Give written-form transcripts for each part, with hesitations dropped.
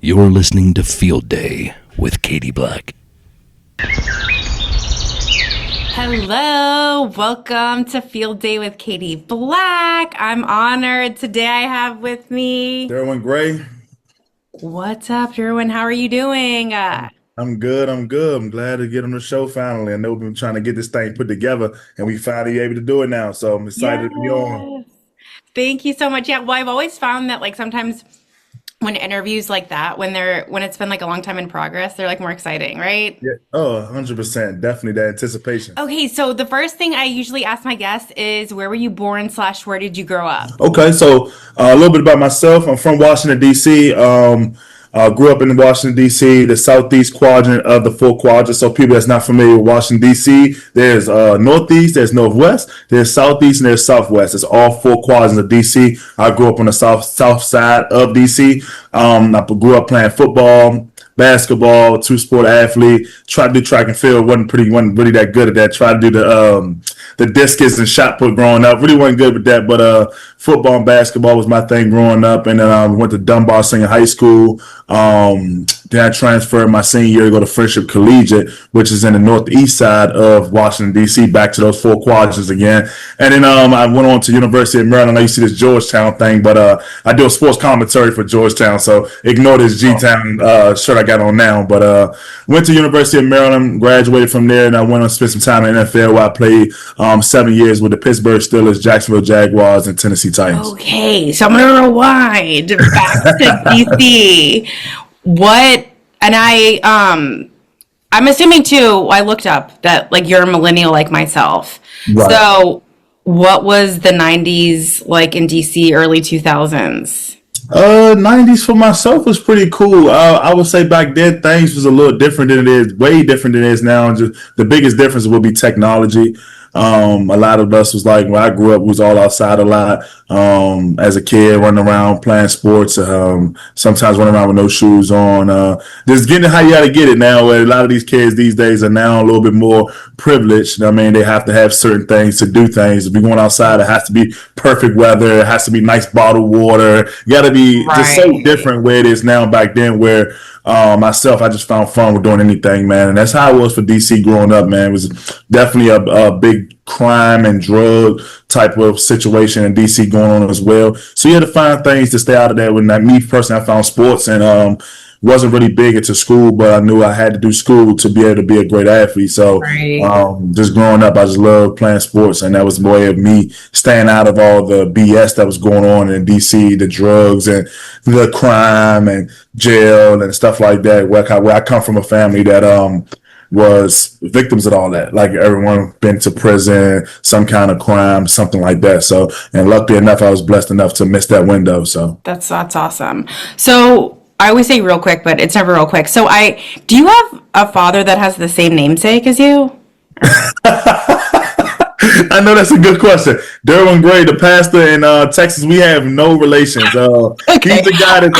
You're listening to Field Day with Katie Black. Hello, welcome to Field Day with Katie Black. I'm honored. Today I have with me Derwin Gray. What's up, Derwin? How are you doing? I'm good. I'm glad to get on the show finally. I know we've been trying to get this thing put together, and we finally able to do it now. So I'm excited to be on. Thank you so much. Yeah, well, I've always found that sometimes when interviews like that, when it's been a long time in progress, they're more exciting, right? Yeah. Oh, 100%. Definitely that anticipation. Okay, so the first thing I usually ask my guests is where were you born / where did you grow up? Okay, so a little bit about myself. I'm from Washington, D.C. Grew up in Washington, D.C., the southeast quadrant of the four quadrants. So people that's not familiar with Washington, D.C., there's northeast, there's northwest, there's southeast, and there's southwest. It's all four quadrants of D.C. I grew up on the south side of D.C. I grew up playing football, basketball, two-sport athlete. Tried to do track and field. wasn't really that good at that. Tried to do the discus and shot put growing up. Really wasn't good with that. But football and basketball was my thing growing up. And then went to Dunbar Senior High School. Then I transferred my senior year to go to Friendship Collegiate, which is in the northeast side of Washington, D.C., back to those four quadrants again. And then I went on to University of Maryland. I know you see this Georgetown thing, but I do a sports commentary for Georgetown, so ignore this G-Town shirt I got on now. But went to University of Maryland, graduated from there, and I went on to spend some time in the NFL where I played 7 years with the Pittsburgh Steelers, Jacksonville Jaguars, and Tennessee Titans. Okay, so I'm going to rewind back to D.C. I'm assuming too, I looked up that you're a millennial like myself. Right. So what was the 90s like in DC, early 2000s? 90s for myself was pretty cool. I would say back then things was a little different than it is, way different than it is now. Just the biggest difference would be technology. A lot of us was when I grew up, was all outside a lot. As a kid, running around playing sports, sometimes running around with no shoes on, just getting it how you got to get it now. Where a lot of these kids these days are now a little bit more privileged. I mean, they have to have certain things to do things. If you're going outside, it has to be perfect weather. It has to be nice bottled water. You got to be just so different where it is now back then where myself, I just found fun with doing anything, man. And that's how it was for DC growing up, man. It was definitely a big crime and drug type of situation in DC going on as well. So you had to find things to stay out of that. When me personally, I found sports and wasn't really big into school, but I knew I had to do school to be able to be a great athlete. So just growing up, I just loved playing sports, and that was a way of me staying out of all the BS that was going on in DC, the drugs and the crime and jail and stuff like that. Where I come from a family that was victims of all that. Like everyone been to prison, some kind of crime, something like that. So, and luckily enough, I was blessed enough to miss that window. So that's awesome. So I always say real quick, but it's never real quick. So do you have a father that has the same namesake as you? I know that's a good question. Derwin Gray, the pastor in Texas, we have no relations. Okay. He's the guy that.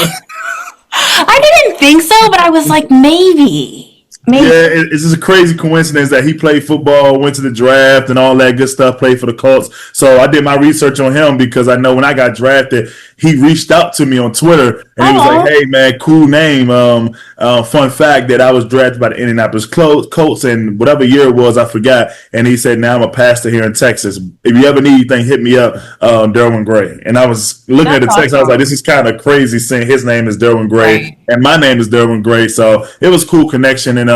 I didn't think so, but I was like, maybe. Yeah, it's just a crazy coincidence that he played football, went to the draft, and all that good stuff, played for the Colts. So I did my research on him because I know when I got drafted, he reached out to me on Twitter, and he was like, hey, man, cool name. Fun fact that I was drafted by the Indianapolis Colts, and whatever year it was, I forgot. And he said, now I'm a pastor here in Texas. If you ever need anything, hit me up, Derwin Gray. And I was looking at the text, I was like, this is kind of crazy saying his name is Derwin Gray, and my name is Derwin Gray. So it was a cool connection, and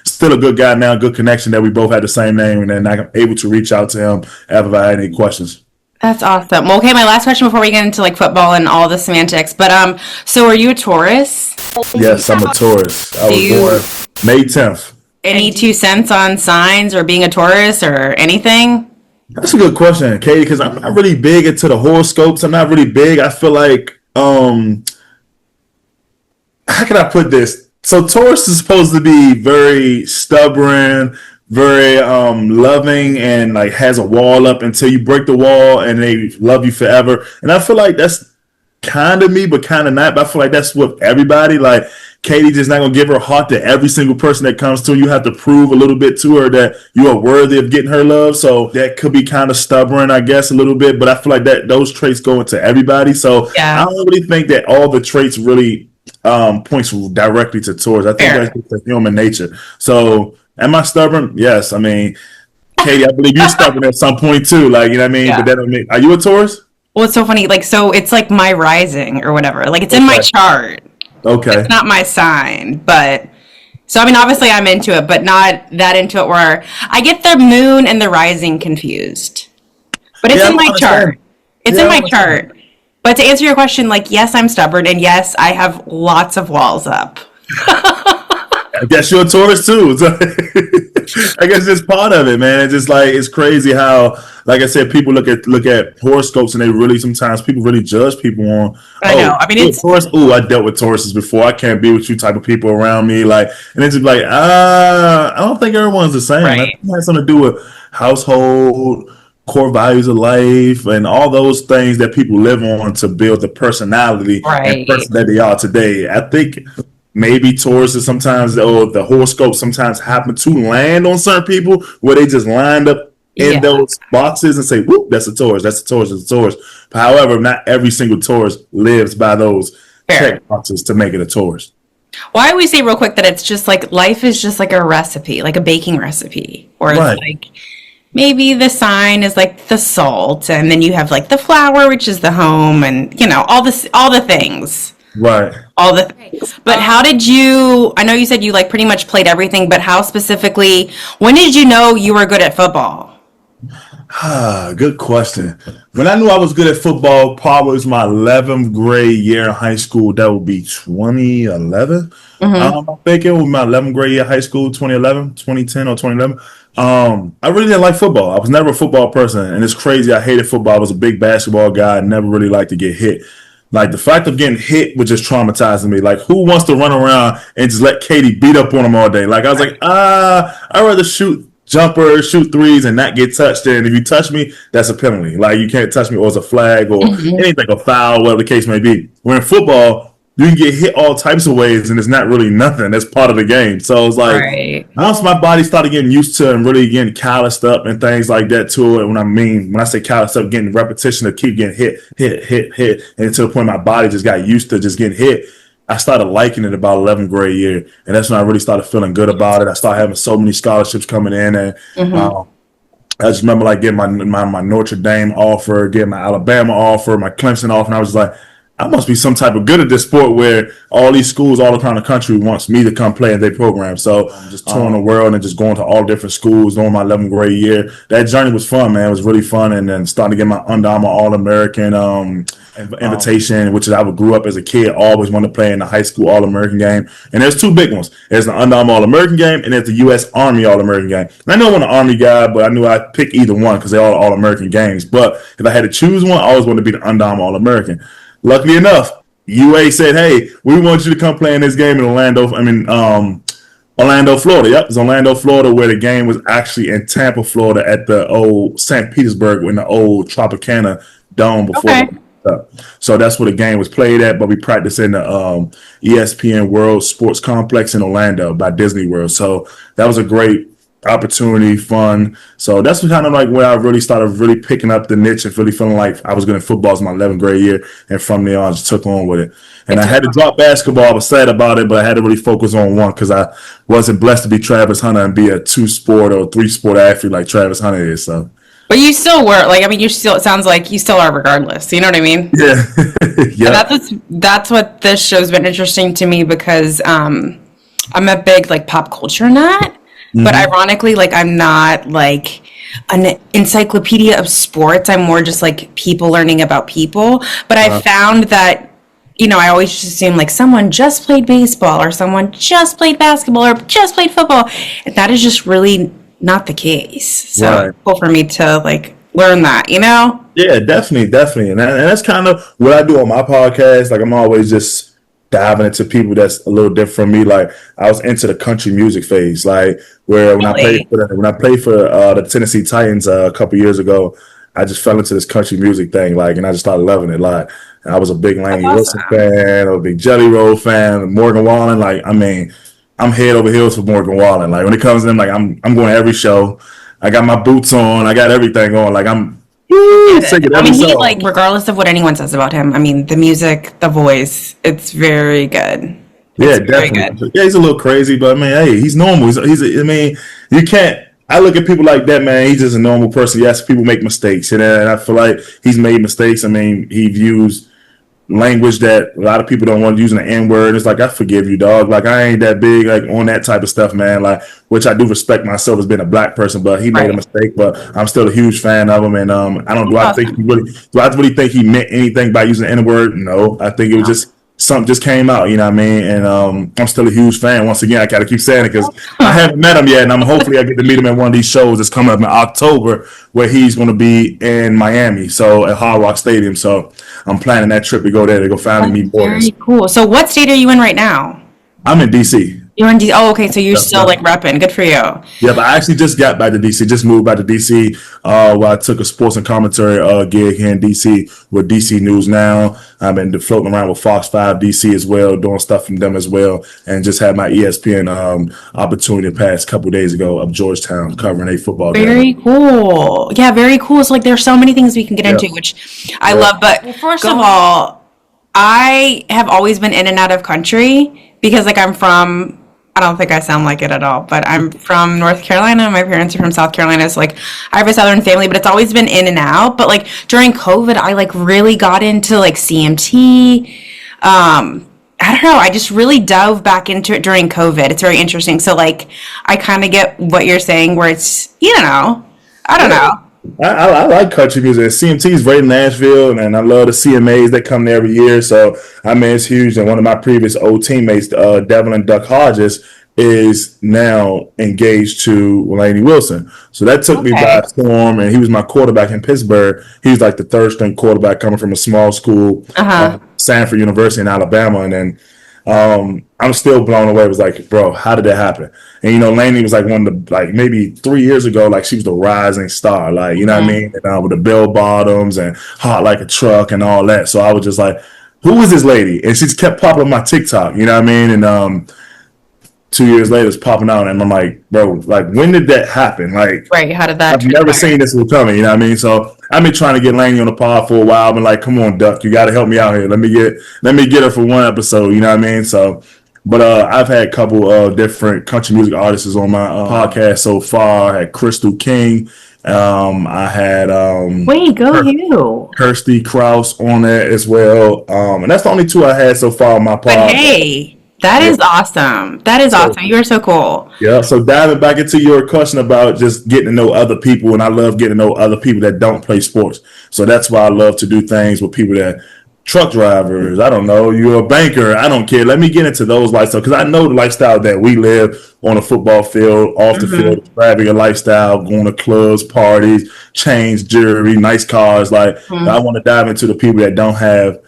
still a good guy now, good connection that we both had the same name, and then I'm able to reach out to him if I had any questions. That's awesome. Well, okay, my last question before we get into football and all the semantics, but so are you a Taurus? Yes, I'm a Taurus. I was born May 10th. Any 2 cents on signs or being a Taurus or anything? That's a good question, Katie, because I'm not really big into the horoscopes. I'm not really big. I feel like, how can I put this? So Taurus is supposed to be very stubborn, very loving, and has a wall up until you break the wall, and they love you forever. And I feel like that's kind of me, but kind of not. But I feel like that's with everybody. Katie just not gonna give her heart to every single person that comes to her. You have to prove a little bit to her that you are worthy of getting her love. So that could be kind of stubborn, I guess, a little bit. But I feel like that those traits go into everybody. So I don't really think that all the traits really points directly to Taurus. I think Fair. that's just human nature. So, am I stubborn? Yes. I mean, Katie, I believe you're stubborn at some point too. Like, you know what I mean? But Yeah. that don't mean, are you a Taurus? Well, it's so funny. Like, so it's like my rising or whatever. Like, it's in my Okay. chart. Okay. It's not my sign, but so I mean, obviously I'm into it, but not that into it where I get the moon and the rising confused. But it's Yeah, in I my understand. chart. It's Yeah, in I my understand. chart. But to answer your question, like, yes, I'm stubborn, and yes, I have lots of walls up. I guess you're a Taurus too. So I guess it's part of it, man. It's just like it's crazy how, like I said, people look at horoscopes and they really sometimes people really judge people on, I know. oh, I mean, you're a it's Taurus. Oh, I dealt with Tauruses before. I can't be with you type of people around me. Like, and it's just like, I don't think everyone's the same. I think right. it has something to do with household, core values of life, and all those things that people live on to build the personality and Right. person that they are today. I think maybe Taurus is sometimes, or the horoscope sometimes happen to land on certain people where they just lined up in Yeah. those boxes and say, whoop, that's a Taurus, that's a Taurus, that's a Taurus. However, not every single Taurus lives by those Fair. check boxes to make it a Taurus. Why do we say real quick that it's just like life is just like a recipe, like a baking recipe, or it's Right, like maybe the sign is like the salt, and then you have like the flour, which is the home, and all the things, right. all the things. But how did you? I know you said you like pretty much played everything, but how specifically? When did you know you were good at football? Good question. When I knew I was good at football, probably was my 11th grade year in high school. That would be 2011. I think it was my 11th grade year of high school, 2011, 2010, or 2011. I really didn't like football. I was never a football person, and it's crazy. I hated football. I was a big basketball guy. I never really liked to get hit. Like the fact of getting hit was just traumatizing me. Like who wants to run around and just let Katie beat up on him all day? Like I was like, I'd rather shoot jumpers, shoot threes, and not get touched. And if you touch me, that's a penalty. Like you can't touch me, or it's a flag, or anything, a foul, whatever the case may be. Where in football, you can get hit all types of ways, and it's not really nothing. That's part of the game. So it's like Right. once my body started getting used to and really getting calloused up and things like that to it. When I say calloused up, getting repetition to keep getting hit, and to the point my body just got used to just getting hit. I started liking it about 11th grade year, and that's when I really started feeling good about it. I started having so many scholarships coming in, and I just remember like getting my Notre Dame offer, getting my Alabama offer, my Clemson offer, and I was like, I must be some type of good at this sport where all these schools all around the country wants me to come play in their program. So I'm just touring the world and just going to all different schools during my 11th grade year. That journey was fun, man. It was really fun. And then starting to get my Under Armour All-American invitation, which is I grew up as a kid, always wanted to play in the high school All-American game. And there's two big ones. There's the Under Armour All-American game and there's the U.S. Army All-American game. And I know I'm an Army guy, but I knew I'd pick either one because they're all All-American games. But if I had to choose one, I always wanted to be the Under Armour All-American. Luckily enough, UA said, "Hey, we want you to come play in this game in Orlando." Orlando, Florida. Yep, it's Orlando, Florida, where the game was actually in Tampa, Florida, at the old St. Petersburg in the old Tropicana Dome before. Okay. So that's where the game was played at. But we practiced in the ESPN World Sports Complex in Orlando by Disney World. So that was a great opportunity, fun. So that's kind of like where I really started really picking up the niche and really feeling like I was good at football as my 11th grade year. And from there on, I just took on with it. And I had to drop basketball. I was sad about it, but I had to really focus on one because I wasn't blessed to be Travis Hunter and be a 2-sport or 3-sport athlete like Travis Hunter is. So But you still were like, I mean, you still, it sounds like you still are regardless. You know what I mean? yeah, yeah. And that's what this show's been interesting to me because I'm a big like pop culture nut, but ironically, like I'm not like an encyclopedia of sports. I'm more just like people learning about people. But I found that, I always just assume like someone just played baseball or someone just played basketball or just played football. And that is just really not the case. So Right. it's cool for me to like learn that, Yeah, definitely. And that's kind of what I do on my podcast. Like I'm always just diving into people that's a little different from me. Like I was into the country music phase, like where when Really? I played for the Tennessee Titans a couple years ago, I just fell into this country music thing, like, and I just started loving it. Like, and I was a big That's Laney Wilson awesome. fan, I was a big Jelly Roll fan, Morgan Wallen. Like, I mean, I'm head over heels for Morgan Wallen. Like when it comes to him, like I'm going to every show. I got my boots on. I got everything on. Like I'm Woo, sing it I every mean, he song. like, regardless of what anyone says about him, I mean, the music, the voice, it's very good. Yeah, It's very definitely. good. Yeah, he's a little crazy, but I mean, hey, he's normal. I mean, you can't. I look at people like that, man. He's just a normal person. Yes, people make mistakes, and I feel like he's made mistakes. I mean, he views language that a lot of people don't want to use, an N word. It's like, I forgive you, dog. Like, I ain't that big like on that type of stuff, man. Like, which I do respect myself as being a black person, but he made a Right. mistake. But I'm still a huge fan of him, and I don't. Awesome. Do I really think he meant anything by using the N word? No, I think it was No. just something just came out. You know what I mean? And I'm still a huge fan. Once again, I gotta keep saying it because I haven't met him yet, and hopefully I get to meet him at one of these shows that's coming up in October, where he's going to be in Miami, so at Hard Rock Stadium. So I'm planning that trip to go there to go finally meet Morgan. Very cool. So what state are you in right now? I'm in DC. You're in DC. Oh, okay. So you're Yep, still yep. like repping. Good for you. Yeah, but I actually just got back to DC. Just moved back to DC. Where I took a sports and commentary gig here in DC with DC News Now. I've been floating around with Fox 5 DC as well, doing stuff from them as well, and just had my ESPN opportunity the past couple of days ago of Georgetown covering a football game. Very cool. Yeah, very cool. So like there's so many things we can get Yeah. into, which I love. But first of all, I have always been in and out of country because like I don't think I sound like it at all, but I'm from North Carolina. My parents are from South Carolina. So like I have a Southern family, but it's always been in and out. But like during COVID, I like really got into like CMT. I don't know. I just really dove back into it during COVID. It's very interesting. So like I kind of get what you're saying where it's, I don't know. I like country music. CMT is right in Nashville, and I love the CMAs that come there every year. So I mean, it's huge. And one of my previous old teammates, Devin and Duck Hodges, is now engaged to Lainey Wilson. So that took me by storm, and he was my quarterback in Pittsburgh. He was like the third string quarterback coming from a small school, Sanford University in Alabama, and then I'm still blown away. It was like, bro, how did that happen? And Lainey was like one of the, like maybe 3 years ago, like she was the rising star, like what I mean, and, with the bell bottoms and hot like a truck and all that. So I was just like, who is this lady? And she just kept popping on my TikTok, you know what I mean? And 2 years later, it's popping out, and I'm like, bro, like when did that happen? Like, Right. How did that I've never seen this was coming, you know what I mean? So I've been trying to get Lainey on the pod for a while. I've been like, come on, Duck, you got to help me out here. Let me get her for one episode, you know what I mean? So, but I've had a couple of different country music artists on my podcast so far. I had Crystal King. I had Wait, go you. Kirsty Krause on there as well. And that's the only two I had so far on my pod. But hey, that is awesome. That is awesome. You are so cool. Yeah, so diving back into your question about just getting to know other people, and I love getting to know other people that don't play sports. So that's why I love to do things with people that truck drivers, I don't know, you're a banker, I don't care. Let me get into those lifestyles because I know the lifestyle that we live on a football field, off the field, describing a lifestyle, going to clubs, parties, chains, jewelry, nice cars. Like I want to dive into the people that don't have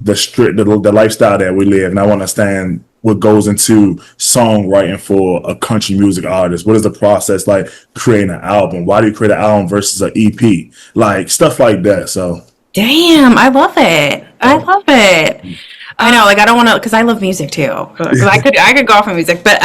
the lifestyle that we live, and I want to understand what goes into songwriting for a country music artist. What is the process like creating an album? Why do you create an album versus an EP? Like stuff like that. So Damn, I love it. I love it. I know, like I don't want to, because I love music too. Because I could go off on music, but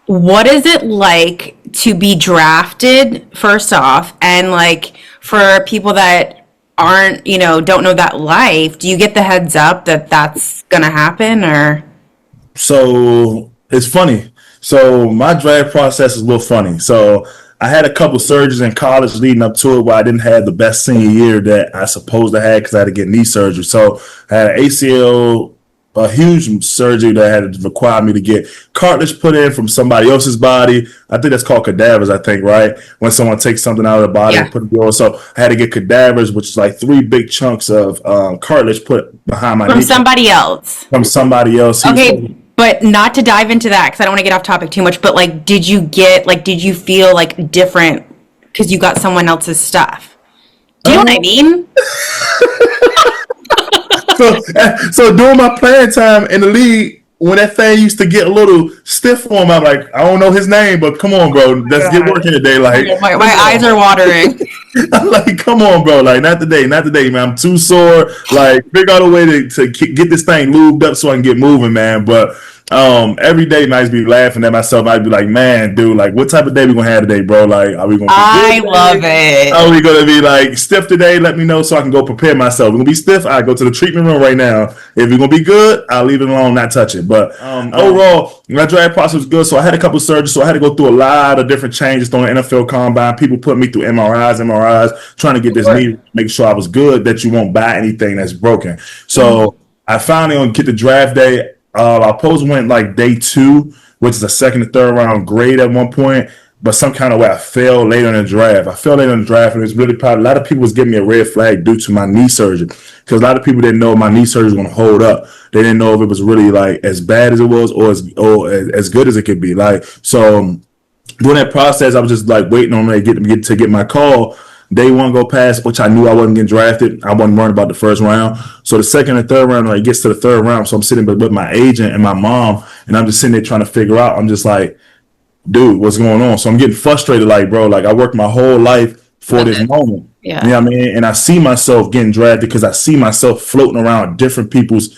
what is it like to be drafted first off, and like for people that aren't, don't know that life? Do you get the heads up that that's gonna happen, or? So it's funny. So my draft process is a little funny. So I had a couple surgeries in college leading up to it where I didn't have the best senior year that I supposed to have because I had to get knee surgery. So I had an ACL, a huge surgery that had to require me to get cartilage put in from somebody else's body. I think that's called cadavers, I think, right? When someone takes something out of the body and put it on. So I had to get cadavers, which is like 3 big chunks of cartilage put behind my knee. From somebody else. From somebody else. Okay. But not to dive into that because I don't want to get off topic too much, but like did you feel like different because you got someone else's stuff? Do you know what I mean? So during my playing time in the league, when that thing used to get a little stiff for him, I'm like, I don't know his name, but come on, bro, let's get working today. Like my eyes are watering. I'm like, come on, bro, like not today, man. I'm too sore. Like figure out a way to get this thing lubed up so I can get moving, man. But Every day might be laughing at myself. I'd be like, man, dude, like, what type of day we gonna have today, bro? Like, are we gonna be I good love today? it. Are we gonna be like stiff today? Let me know so I can go prepare myself. We're gonna be stiff. I go to the treatment room right now. If we're gonna be good, I'll leave it alone, not touch it. But overall, my draft process was good. So I had a couple of surgeries. So I had to go through a lot of different changes on the NFL Combine. People put me through MRIs, trying to get this knee, make sure I was good. That you won't buy anything that's broken. So I finally on get the draft day. I supposed went like day 2, which is a second and third round grade at one point, but some kind of way I fell later in the draft. And it was really probably a lot of people was giving me a red flag due to my knee surgery because a lot of people didn't know my knee surgery was going to hold up. They didn't know if it was really like as bad as it was or as good as it could be. Like so, during that process, I was just like waiting on them to get my call. Day 1 go past, which I knew I wasn't getting drafted. I wasn't worried about the first round. So the second and third round, like, it gets to the third round. So I'm sitting with my agent and my mom, and I'm just sitting there trying to figure out. I'm just like, dude, what's going on? So I'm getting frustrated. Like, bro, like I worked my whole life for this moment. Yeah. You know what I mean? And I see myself getting drafted because I see myself floating around different people's.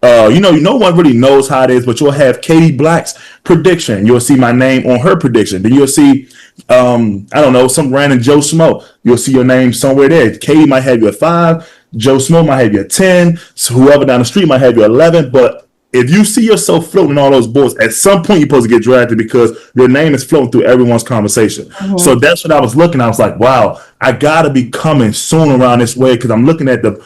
No one really knows how it is, but you'll have Katie Black's prediction. You'll see my name on her prediction. Then you'll see, I don't know, some random Joe Smo. You'll see your name somewhere there. Katie might have you at 5. Joe Smo might have you at 10. So whoever down the street might have you at 11. But if you see yourself floating on all those boards, at some point you're supposed to get drafted because your name is floating through everyone's conversation. Mm-hmm. So that's what I was looking. I was like, wow, I gotta be coming soon around this way because I'm looking at the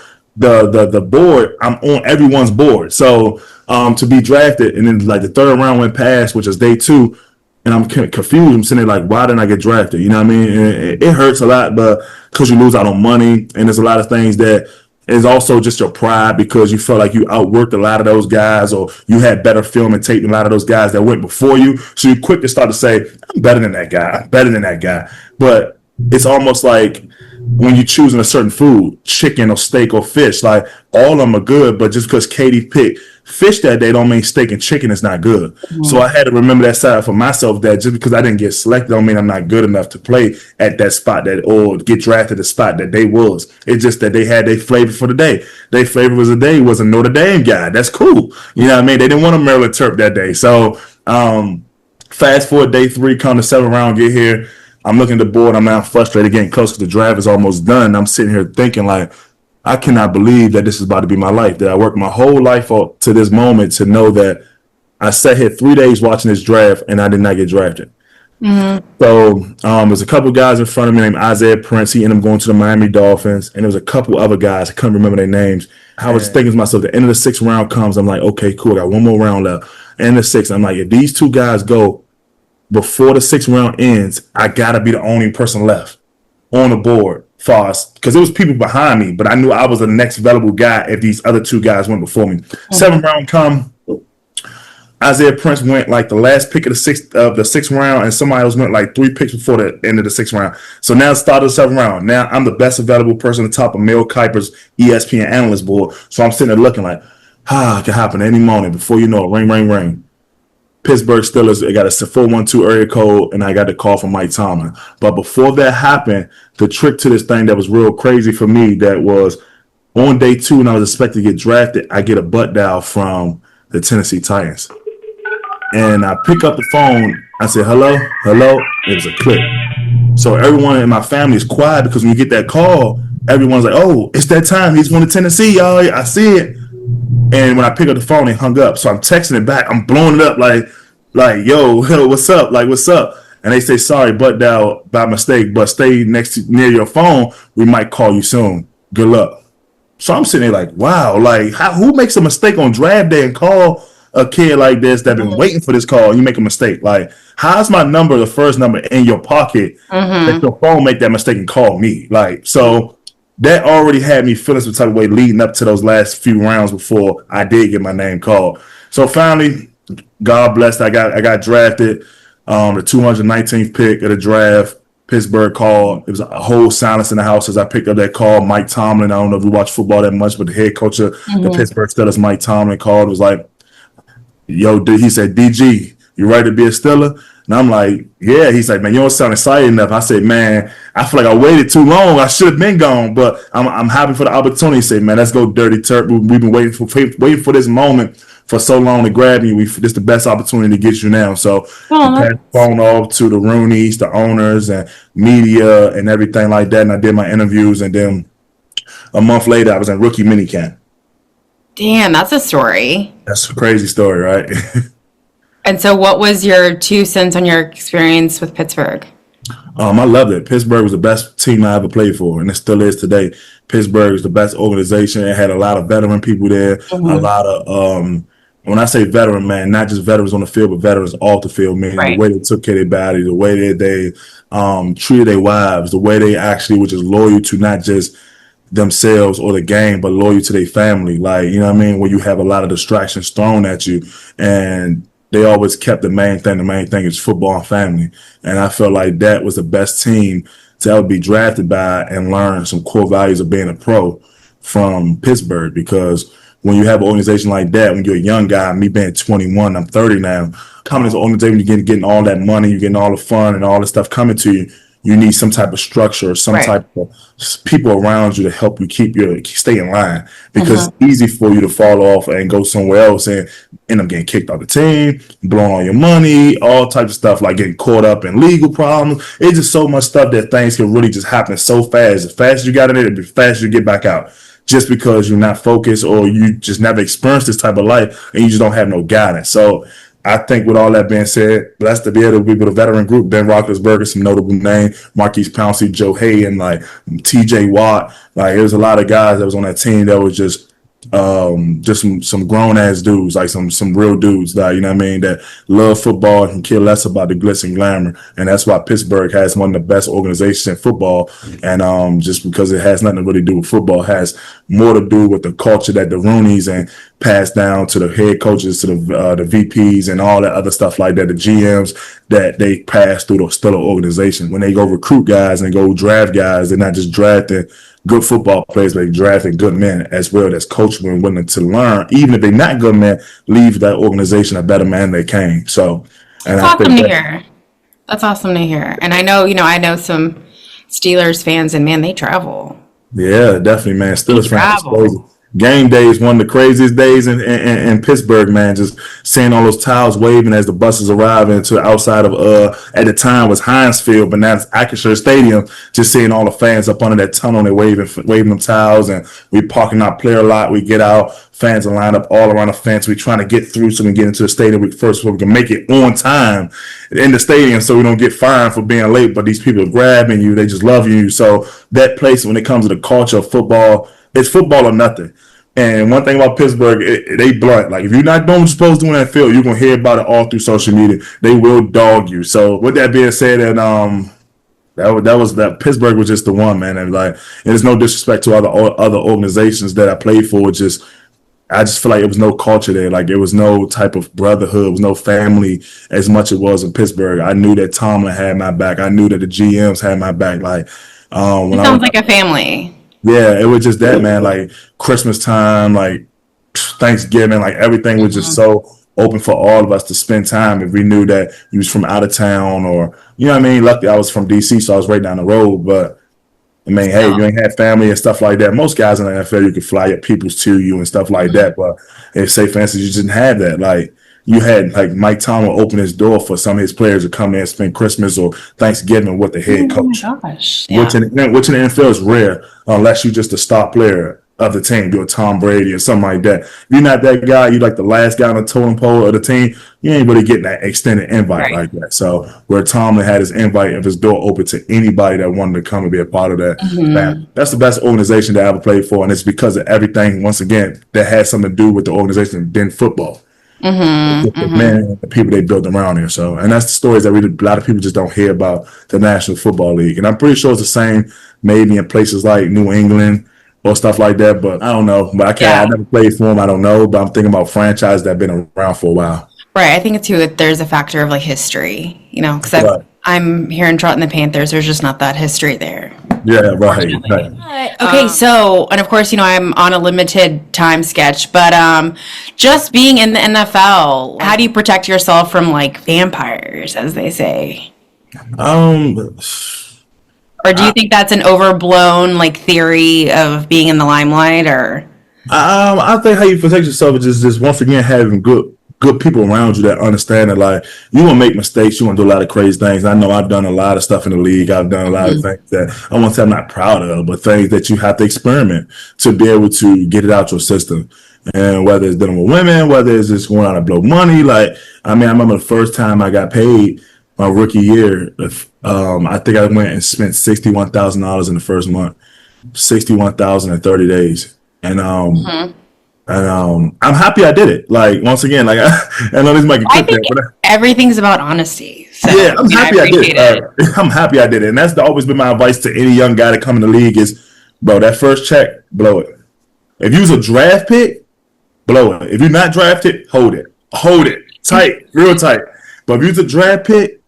board. I'm on everyone's board. So to be drafted, and then like the third round went past, which is day 2, and I'm confused. I'm sitting there like, why didn't I get drafted? You know what I mean? And it hurts a lot, but because you lose out on money, and there's a lot of things that is also just your pride because you felt like you outworked a lot of those guys, or you had better film and tape than a lot of those guys that went before you. So you're quick to start to say, I'm better than that guy. But it's almost like when you're choosing a certain food, chicken or steak or fish, like all of them are good, but just because Katie picked fish that day don't mean steak and chicken is not good. Mm-hmm. So I had to remember that side for myself, that just because I didn't get selected don't mean I'm not good enough to play at that spot or get drafted the spot that they was. It's just that they had their flavor for the day. Their flavor was a Notre Dame guy. That's cool. You know what I mean? They didn't want a Maryland Terp that day. So fast forward day 3, come the 7th round, get here. I'm looking at the board. I'm now frustrated, getting close because the draft is almost done. I'm sitting here thinking, like, I cannot believe that this is about to be my life, that I worked my whole life up to this moment to know that I sat here 3 days watching this draft and I did not get drafted. Mm-hmm. So there's a couple guys in front of me named Isaiah Prince. He ended up going to the Miami Dolphins. And there was a couple other guys. I couldn't remember their names. I was thinking to myself, the end of the 6th round comes. I'm like, okay, cool. I got one more round left. End of 6th. I'm like, if these 2 guys go before the 6th round ends, I gotta be the only person left on the board, fast, because there was people behind me, but I knew I was the next available guy if these other 2 guys went before me. Mm-hmm. 7th round come, Isaiah Prince went like the last pick of the 6th round, and somebody else went like 3 picks before the end of the 6th round. So now it's started the 7th round. Now I'm the best available person on top of Mel Kiper's ESPN analyst board. So I'm sitting there looking like, it can happen any moment. Before you know it, ring. Pittsburgh Steelers, they got a 412 area code, and I got the call from Mike Tomlin. But before that happened, the trick to this thing that was real crazy for me, that was on day 2 when I was expected to get drafted, I get a butt dial from the Tennessee Titans. And I pick up the phone. I said, hello. It was a click. So everyone in my family is quiet because when you get that call, everyone's like, oh, it's that time. He's going to Tennessee, y'all. I see it. And when I pick up the phone, they hung up. So I'm texting it back. I'm blowing it up like, yo, what's up? Like, what's up? And they say, sorry, butt dial by mistake, but stay near your phone. We might call you soon. Good luck. So I'm sitting there like, wow, like who makes a mistake on draft day and call a kid like this that been waiting for this call? You make a mistake. Like, how's my number, the first number in your pocket, that your phone make that mistake and call me? Like, so that already had me feeling some type of way leading up to those last few rounds before I did get my name called. So finally, God blessed, I got drafted. The 219th pick of the draft. Pittsburgh called. It was a whole silence in the house as I picked up that call. Mike Tomlin, I don't know if you watch football that much, but the head coach of the Pittsburgh Steelers, Mike Tomlin, called. Was like, yo, he said, DG, you ready to be a Steeler? And I'm like, yeah. He's like, man, you don't sound excited enough. I said, man, I feel like I waited too long. I should have been gone, but I'm happy for the opportunity. He said, man, let's go, Dirty Turk. We've been waiting for this moment for so long to grab you. This is the best opportunity to get you now. So I passed the phone off to the Rooneys, the owners, and media and everything like that. And I did my interviews, and then a month later, I was in rookie minicamp. Damn, that's a story. That's a crazy story, right? And so what was your 2 cents on your experience with Pittsburgh? I loved it. Pittsburgh was the best team I ever played for, and it still is today. Pittsburgh is the best organization. It had a lot of veteran people there, a lot of when I say veteran, man, not just veterans on the field, but veterans off the field, man. The way they took care of their bodies, the way that they treated their wives, the way they actually were just loyal to not just themselves or the game, but loyal to their family. Like, you know what I mean? Where you have a lot of distractions thrown at you, and they always kept the main thing. The main thing is football and family. And I felt like that was the best team to ever be drafted by and learn some core values of being a pro from Pittsburgh. Because when you have an organization like that, when you're a young guy, me being 21, I'm 30 now, coming as an organization, you're getting all that money, you're getting all the fun and all the stuff coming to you. You need some type of structure or some type of people around you to help you stay in line, because it's easy for you to fall off and go somewhere else and end up getting kicked off the team, blowing all your money, all types of stuff, like getting caught up in legal problems. It's just so much stuff that things can really just happen so fast. As fast as you got in it, the faster you get back out, just because you're not focused or you just never experienced this type of life and you just don't have no guidance. So I think with all that being said, blessed to be able to be with a veteran group, Ben Roethlisberger, some notable name, Marquise Pouncey, Joe Hay, and like T.J. Watt. Like, there was a lot of guys that was on that team that was just some grown ass dudes, like some real dudes that, you know what I mean, that love football and care less about the glitz and glamour. And that's why Pittsburgh has one of the best organizations in football. And just because it has nothing to really do with football, it has more to do with the culture that the Rooneys and passed down to the head coaches, to the VPs and all that other stuff like that, the GMs, that they pass through the stellar organization. When they go recruit guys and go draft guys, they're not just drafting good football players, but they're drafting good men as well, that's coachable and willing to learn. Even if they're not good men, leave that organization a better man they came. So, and that's awesome to hear. That's awesome to hear. And I know some Steelers fans, and man, they travel. Yeah, definitely, man. Steelers fans. Game day is one of the craziest days in Pittsburgh, man. Just seeing all those towels waving as the buses arrive into outside of at the time was Heinz Field, but now it's Acrisure Stadium. Just seeing all the fans up under that tunnel, they waving them towels, and we parking our player lot. We get out, fans are lined up all around the fence. We trying to get through so we can get into the stadium so we can make it on time in the stadium, so we don't get fined for being late. But these people are grabbing you, they just love you. So that place, when it comes to the culture of football, it's football or nothing. And one thing about Pittsburgh, they blunt. Like, if you're not doing what you're supposed to do in that field, you're going to hear about it all through social media. They will dog you. So with that being said, and that Pittsburgh was just the one, man. And like, and there's no disrespect to other organizations that I played for. I just feel like it was no culture there. Like, it was no type of brotherhood. It was no family as much as it was in Pittsburgh. I knew that Tomlin had my back. I knew that the GMs had my back. Like, it sounds like a family. Yeah, it was just that, man. Like, Christmas time, like Thanksgiving, like everything was just so open for all of us to spend time. If we knew that you was from out of town, or, you know what I mean? Luckily, I was from DC, so I was right down the road. But I mean, hey, you ain't had family and stuff like that. Most guys in the NFL, you could fly your peoples to you and stuff like that. But if, say, for instance, you didn't have that, like, you had, like, Mike Tomlin open his door for some of his players to come in and spend Christmas or Thanksgiving with the head coach. Oh my gosh. Yeah. Which in the NFL is rare, unless you're just a star player of the team, you're Tom Brady or something like that. If you're not that guy, you're like the last guy on the totem pole of the team, you ain't really getting that extended invite like that. So where Tomlin had his invite of his door open to anybody that wanted to come and be a part of that, that's the best organization that I ever played for. And it's because of everything, once again, that had something to do with the organization than football. Man, the people they built around here. So, and that's the stories that a lot of people just don't hear about the National Football League. And I'm pretty sure it's the same maybe in places like New England or stuff like that. But I don't know. But I never played for them. I don't know. But I'm thinking about franchises that have been around for a while. Right. I think too, there's a factor of like history, because I'm here in Trotton the Panthers. There's just not that history there. Yeah, right. Unfortunately. Okay, so, and of course, I'm on a limited time sketch, but just being in the NFL, how do you protect yourself from like vampires, as they say? Um, Or do you think that's an overblown like theory of being in the limelight, or? I think how you protect yourself is just once again having good people around you that understand that like you gonna make mistakes, you gonna do a lot of crazy things. I know I've done a lot of stuff in the league. I've done a lot of things that I won't say I'm not proud of, but things that you have to experiment to be able to get it out your system. And whether it's dealing with women, whether it's just going out and blow money, like I remember the first time I got paid my rookie year. I think I went and spent $61,000 in the first month, 61,000 in 30 days, and I'm happy I did it. Like once again, like I know this might get I quick think there, but everything's about honesty. So, yeah, I'm happy I did appreciate it. it. I'm happy I did it, and that's always been my advice to any young guy to come in the league is, bro, that first check, blow it. If you was a draft pick, blow it. If you're not drafted, hold it tight, real tight. But if you was a draft pick,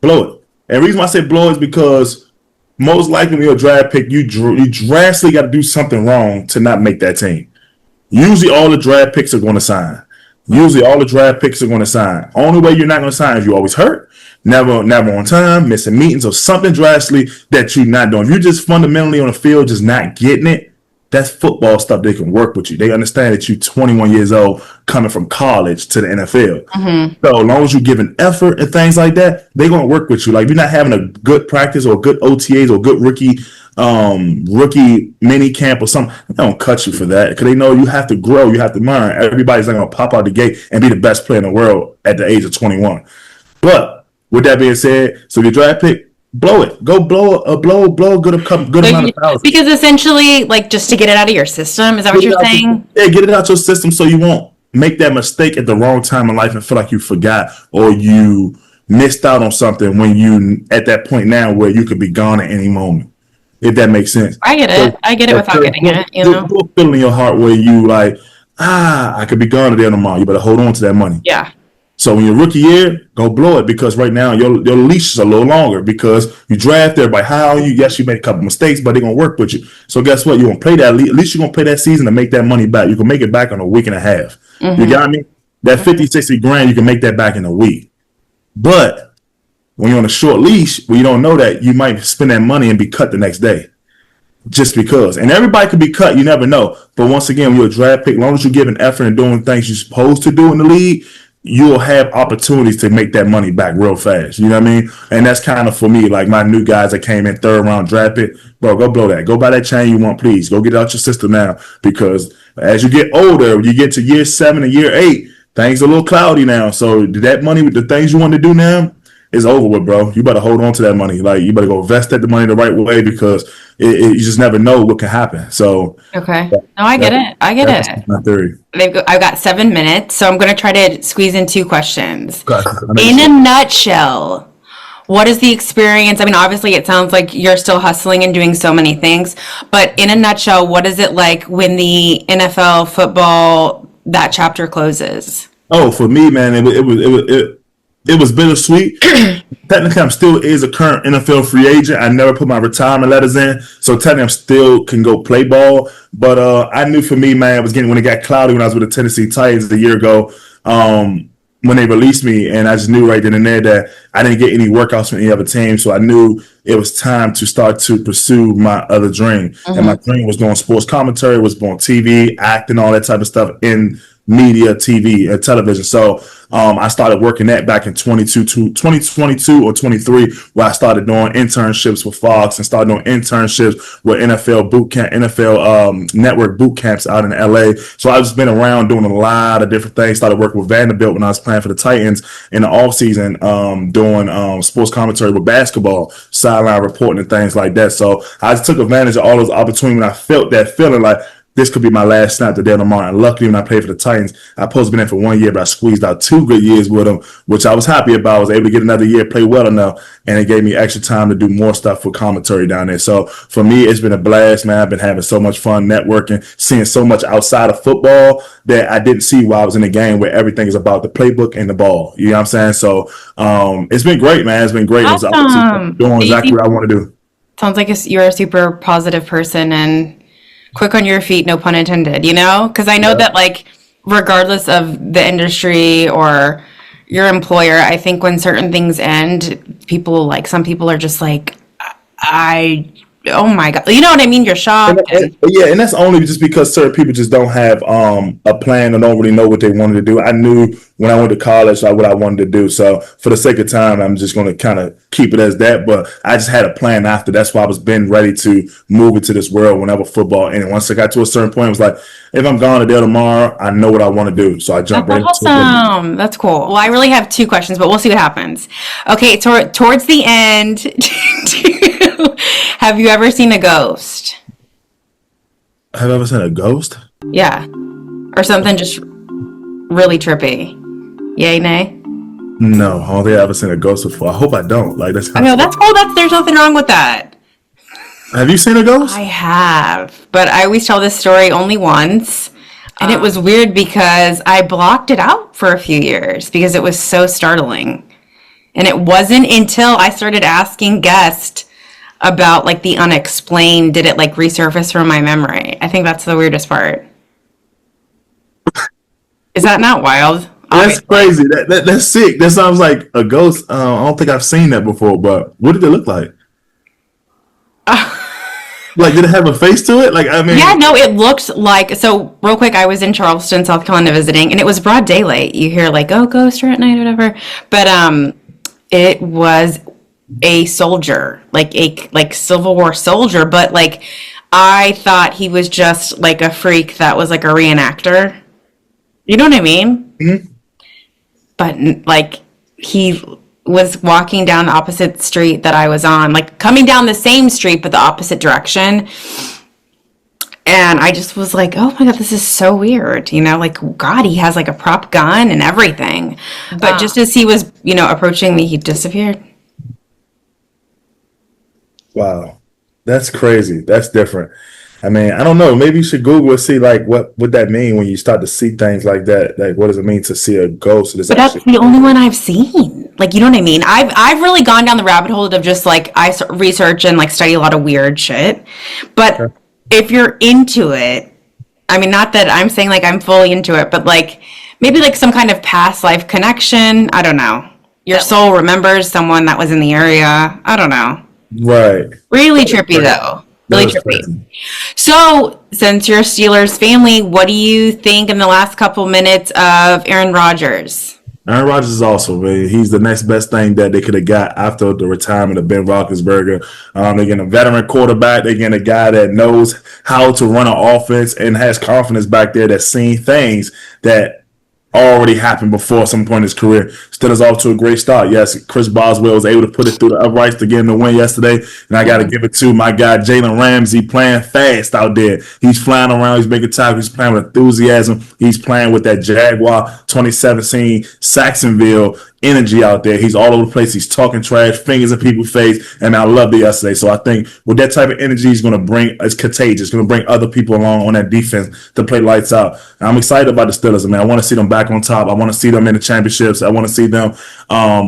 blow it. And the reason why I say blow is because most likely when you're a draft pick, you drastically got to do something wrong to not make that team. Usually all the draft picks are going to sign. Only way you're not going to sign is you always hurt, never on time, missing meetings, or something drastically that you're not doing. If you're just fundamentally on the field just not getting it, that's football stuff. They can work with you. They understand that you're 21 years old coming from college to the NFL. So as long as you're giving effort and things like that, they're going to work with you. Like if you're not having a good practice or good OTAs or good rookie mini camp or something, they don't cut you for that because they know you have to grow, you have to learn. Everybody's not going to pop out the gate and be the best player in the world at the age of 21. But with that being said, so your draft pick, blow it. Go blow a good amount of thousands. Because essentially, like, just to get it out of your system, is that what you're saying? Get it out your system so you won't make that mistake at the wrong time in life and feel like you forgot or you missed out on something when you at that point now where you could be gone at any moment. If that makes sense. I get it. I get it without getting it, you know? There's a feeling in your heart where you like, I could be gone today or tomorrow. You better hold on to that money. Yeah. So when your rookie year, go blow it because right now your leash is a little longer because you draft everybody high on you. Yes, you made a couple mistakes, but they're going to work with you. So guess what? You're going to play that. At least you're going to play that season to make that money back. You can make it back in a week and a half. You got me? That 50, 60 grand, you can make that back in a week. But when you're on a short leash, where you don't know that, you might spend that money and be cut the next day. Just because. And everybody could be cut. You never know. But once again, when you're a draft pick, as long as you're giving effort and doing things you're supposed to do in the league, you'll have opportunities to make that money back real fast. You know what I mean? And that's kind of for me, like my new guys that came in third round draft pick, bro, go blow that. Go buy that chain you want, please. Go get it out your system now. Because as you get older, you get to year 7 and year 8, things are a little cloudy now. So that money with the things you want to do now is over with, bro. You better hold on to that money. Like you better go invest that the money the right way because you just never know what can happen. So okay, no, I get it. That's my theory. I've got 7 minutes, so I'm going to try to squeeze in 2 questions. In a nutshell, what is the experience? I mean, obviously, it sounds like you're still hustling and doing so many things, but in a nutshell, what is it like when the NFL football that chapter closes? Oh, for me, man, it was bittersweet. Technically, I'm still is a current NFL free agent. I never put my retirement letters in, so technically, I'm still can go play ball. But I knew for me, man, when it got cloudy when I was with the Tennessee Titans a year ago. When they released me, and I just knew right then and there that I didn't get any workouts from any other team, so I knew it was time to start to pursue my other dream. And my dream was going sports commentary, was going TV, acting, all that type of stuff in media, TV, and television. So I started working that back in 2022 or 23, where I started doing internships with Fox and started doing internships with NFL boot camp, NFL network boot camps out in LA. So I've just been around doing a lot of different things. Started working with Vanderbilt when I was playing for the Titans in the off season, doing sports commentary with basketball, sideline reporting and things like that. So I just took advantage of all those opportunities when I felt that feeling like this could be my last snap to Devin Martin. Luckily, when I played for the Titans, I supposed to be in for 1 year, but I squeezed out 2 good years with them, which I was happy about. I was able to get another year, play well enough, and it gave me extra time to do more stuff for commentary down there. So for me, it's been a blast, man. I've been having so much fun networking, seeing so much outside of football that I didn't see while I was in the game, where everything is about the playbook and the ball. You know what I'm saying? So it's been great, man. It's been great. Awesome. It was doing exactly what I want to do. Sounds like you're a super positive person and quick on your feet, no pun intended, you know? Because I know that, like, regardless of the industry or your employer, I think when certain things end, some people are just like, oh my God. You know what I mean? You're shocked. And that's only just because certain people just don't have a plan and don't really know what they wanted to do. I knew when I went to college what I wanted to do. So for the sake of time, I'm just going to kind of keep it as that. But I just had a plan after. That's why I was been ready to move into this world whenever football ended. Once I got to a certain point, it was like, if I'm gone today or tomorrow, I know what I want to do. So I jumped right into it. Awesome. That's cool. Well, I really have 2 questions, but we'll see what happens. Okay, towards the end, have you ever seen a ghost? Have I ever seen a ghost? Yeah. Or something just really trippy. Yay, nay? No, I don't think I've ever seen a ghost before. I hope I don't. Like that's. I know that's cool. There's nothing wrong with that. Have you seen a ghost? I have, but I always tell this story only once, and it was weird because I blocked it out for a few years because it was so startling, and it wasn't until I started asking guests about like the unexplained did it like resurface from my memory. I think that's the weirdest part. Is that not wild? That's crazy. That's sick. That sounds like a ghost. I don't think I've seen that before, but what did it look like? Like, did it have a face to it? Like, I mean, yeah, no, it looked like, so real quick, I was in Charleston, South Carolina visiting, and it was broad daylight. You hear like, oh, ghost or at night or whatever. But it was a soldier, like a Civil War soldier, but like I thought he was just like a freak that was like a reenactor. You know what I mean? Mm-hmm. But like he was walking down the opposite street that I was on, like coming down the same street but the opposite direction. And I just was like, oh my God, this is so weird. You know, like, God, he has like a prop gun and everything. But just as he was, you know, approaching me, he disappeared. Wow. That's crazy. That's different. I mean, I don't know. Maybe you should Google and see like what would that mean when you start to see things like that. Like, what does it mean to see a ghost? But that's the only one I've seen. Like, you know what I mean? I've really gone down the rabbit hole of just like research and like study a lot of weird shit. But if you're into it, I mean, not that I'm saying like I'm fully into it, but like maybe like some kind of past life connection. I don't know. Your soul remembers someone that was in the area. I don't know. Right. Really trippy though. Really trippy. So, since you're a Steelers family, what do you think in the last couple minutes of Aaron Rodgers? Aaron Rodgers is awesome, man. He's the next best thing that they could have got after the retirement of Ben Roethlisberger. They're getting a veteran quarterback. They're getting a guy that knows how to run an offense and has confidence back there that's seen things that already happened before some point in his career. Steelers off to a great start. Yes, Chris Boswell was able to put it through the uprights to get him the win yesterday. And I got to give it to my guy, Jalen Ramsey, playing fast out there. He's flying around. He's making tackles. He's playing with enthusiasm. He's playing with that Jaguar 2017 Saxonville energy out there. He's all over the place. He's talking trash, fingers in people's face, and I loved it yesterday. So I think with that type of energy, he's going to bring, it's contagious. It's going to bring other people along on that defense to play lights out. And I'm excited about the Steelers, man. I want to see them back on top. I want to see them in the championships. I want to see them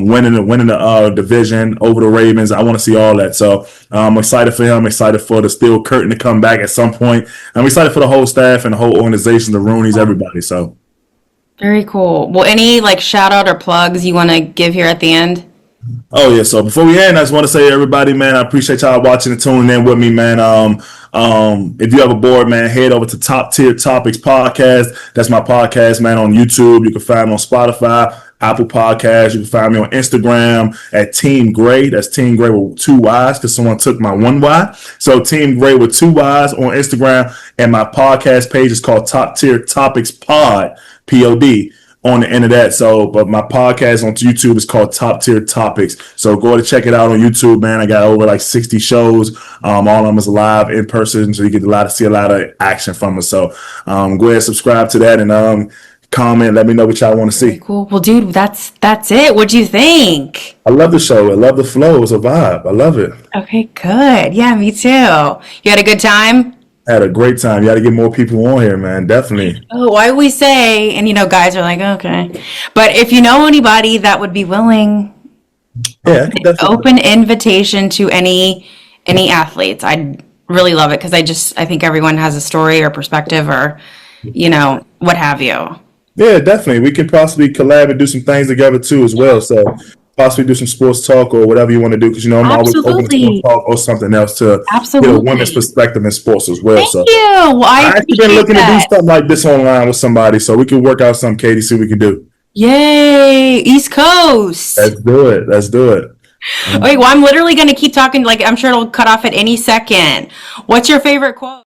winning the division over the Ravens. I want to see all that. So I'm excited for him. I'm excited for the Steel Curtain to come back at some point. I'm excited for the whole staff and the whole organization, the Rooneys, everybody. So. Very cool. Well, any like shout out or plugs you want to give here at the end? Oh yeah. So before we end, I just want to say, everybody, man, I appreciate y'all watching and tuning in with me, man. If you have a board, man, head over to Top Tier Topics Podcast. That's my podcast, man, on YouTube. You can find me on Spotify, Apple Podcasts. You can find me on Instagram at Team Gray. That's Team Gray with 2 Y's because someone took my 1 Y. So Team Gray with 2 Y's on Instagram. And my podcast page is called Top Tier Topics Pod, P-O-D, on the end of that. So, but my podcast on YouTube is called Top Tier Topics. So go to check it out on YouTube, man. I got over like 60 shows. All of them is live in person. So you get to see a lot of action from us. So go ahead and subscribe to that and comment. Let me know what y'all want to see. Very cool. Well, dude, that's it. What'd you think? I love the show. I love the flow. It's a vibe. I love it. Okay, good. Yeah, me too. You had a good time? Had a great time. You got to get more people on here, man. Definitely. Oh, I always say, and guys are like, okay. But if you know anybody that would be willing, yeah, open invitation to any any athletes. I'd really love it because I think everyone has a story or perspective or, what have you. Yeah, definitely. We can possibly collab and do some things together too as well. So possibly do some sports talk or whatever you want to do because I'm always open to sports Absolutely. talk or something else to get a woman's Absolutely. perspective in sports as well. Thank So you. Well, I I actually been appreciate looking to do that. something like this online with somebody, so we can work out something, Katie, see what we can do. Yay, East Coast. Let's do it. Let's do it. Okay, well, I'm literally going to keep talking. Like, I'm sure it'll cut off at any second. What's your favorite quote?